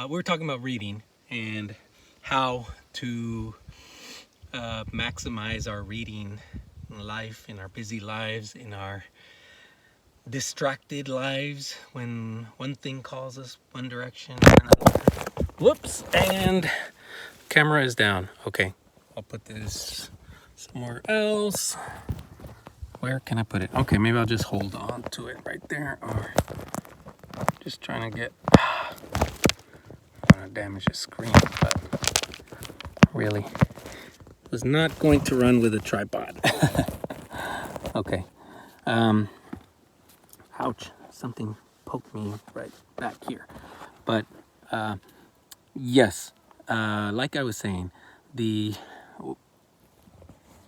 we're talking about reading and how to maximize our reading in life, in our busy lives, in our distracted lives when one thing calls us one direction or another. Whoops, and camera is down. Okay, I'll put this somewhere else. Where can I put it? Okay, maybe I'll just hold on to it right there, or just trying to get, I don't want to damage the screen, but really was not going to run with a tripod. Okay. Ouch, something poked me right back here. But yes, like I was saying, oh,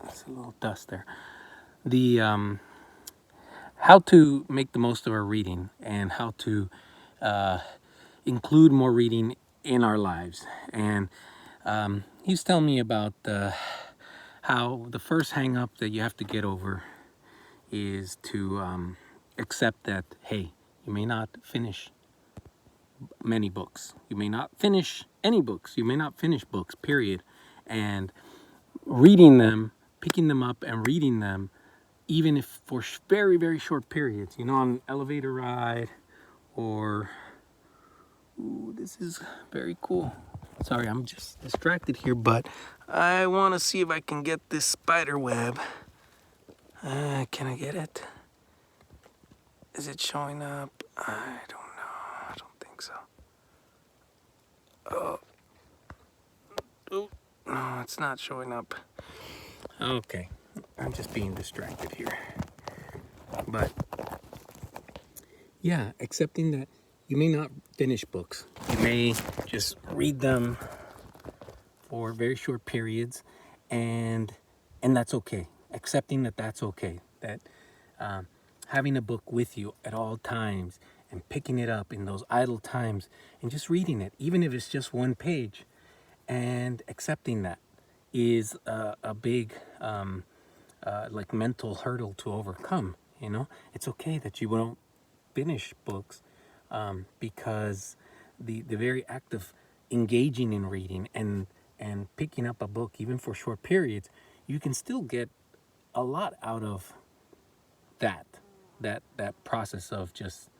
there's a little dust there. The how to make the most of our reading and how to include more reading in our lives. And he's telling me about how the first hang up that you have to get over is to accept that, hey, you may not finish many books. You may not finish any books. You may not finish books, period. And reading them, picking them up and reading them, even if for very, very short periods, on an elevator ride or, ooh, this is very cool. Sorry, I'm just distracted here, but I want to see if I can get this spider web. Can I get it? Is it showing up? I don't know. I don't think so. Oh, no, it's not showing up. Okay, I'm just being distracted here. But yeah, accepting that you may not finish books. You may just read them for very short periods, and that's okay. Accepting that that's okay. That having a book with you at all times and picking it up in those idle times and just reading it, even if it's just one page, and accepting that is a big like mental hurdle to overcome. It's okay that you won't finish books, because the very act of engaging in reading and picking up a book, even for short periods, you can still get a lot out of that that process of just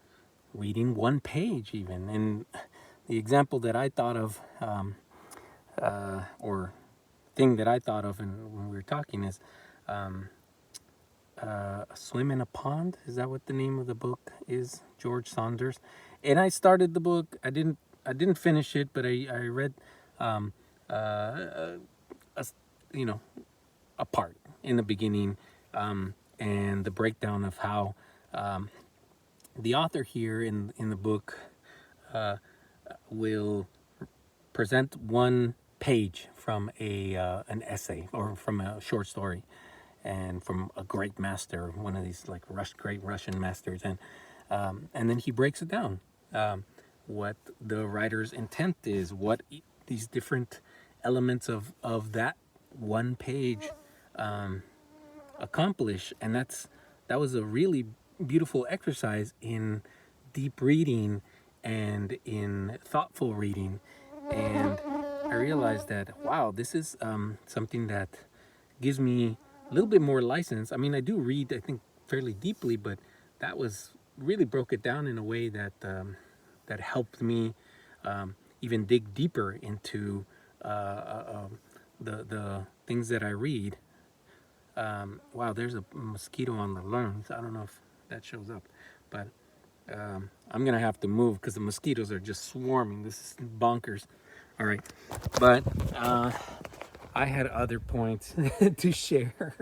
reading one page even. And the example that I thought of, or thing that I thought of when we were talking is A Swim in a Pond. Is that what the name of the book is? George Saunders. And I started the book. I didn't finish it, but I read a, you know a part in the beginning, and the breakdown of how the author here in the book will present one page from an essay or from a short story, and from a great master, one of these like great Russian masters, and then he breaks it down, what the writer's intent is, what these different elements of that one page accomplish. And that was a really beautiful exercise in deep reading and in thoughtful reading. And I realized that, wow, this is something that gives me a little bit more license. I mean, I do read, I think, fairly deeply, but that was really broke it down in a way that that helped me even dig deeper into the things that I read. Wow, there's a mosquito on the lens. I don't know if that shows up, but I'm gonna have to move because the mosquitoes are just swarming. This is bonkers. All right, but I had other points to share,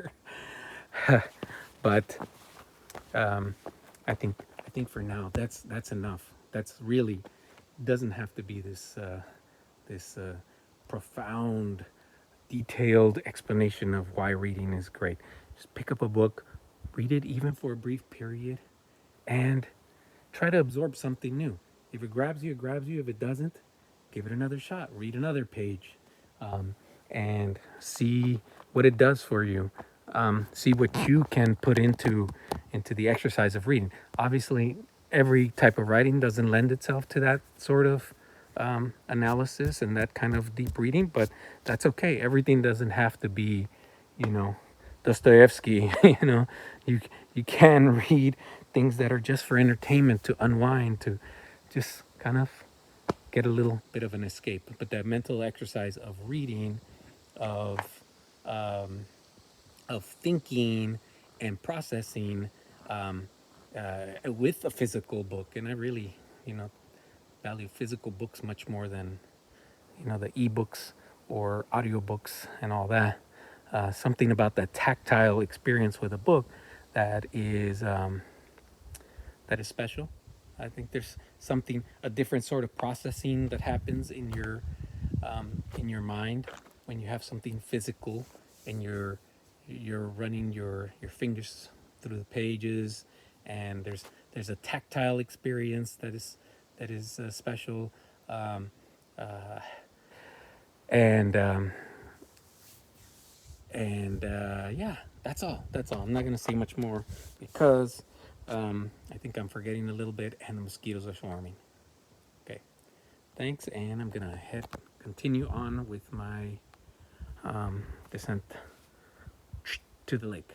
but I think for now that's enough. That's really doesn't have to be this profound, detailed explanation of why reading is great. Just pick up a book, read it even for a brief period, and try to absorb something new. If it grabs you, it grabs you. If it doesn't, give it another shot. Read another page, and see what it does for you. See what you can put into the exercise of reading. Obviously, every type of writing doesn't lend itself to that sort of analysis and that kind of deep reading, but that's okay. Everything doesn't have to be, you know, Dostoevsky. You you can read things that are just for entertainment, to unwind, to just kind of get a little bit of an escape. But that mental exercise of reading, of um, of thinking and processing with a physical book, and I really, you know, value physical books much more than, you know, the ebooks or audiobooks and all that. Something about that tactile experience with a book that is special. I think there's something, a different sort of processing that happens in your mind when you have something physical and you're running your fingers through the pages, and there's a tactile experience that is special. Um, uh, and Yeah, that's all. I'm not going to say much more because I think I'm forgetting a little bit and the mosquitoes are swarming. Okay, thanks, and I'm going to continue on with my descent to the lake.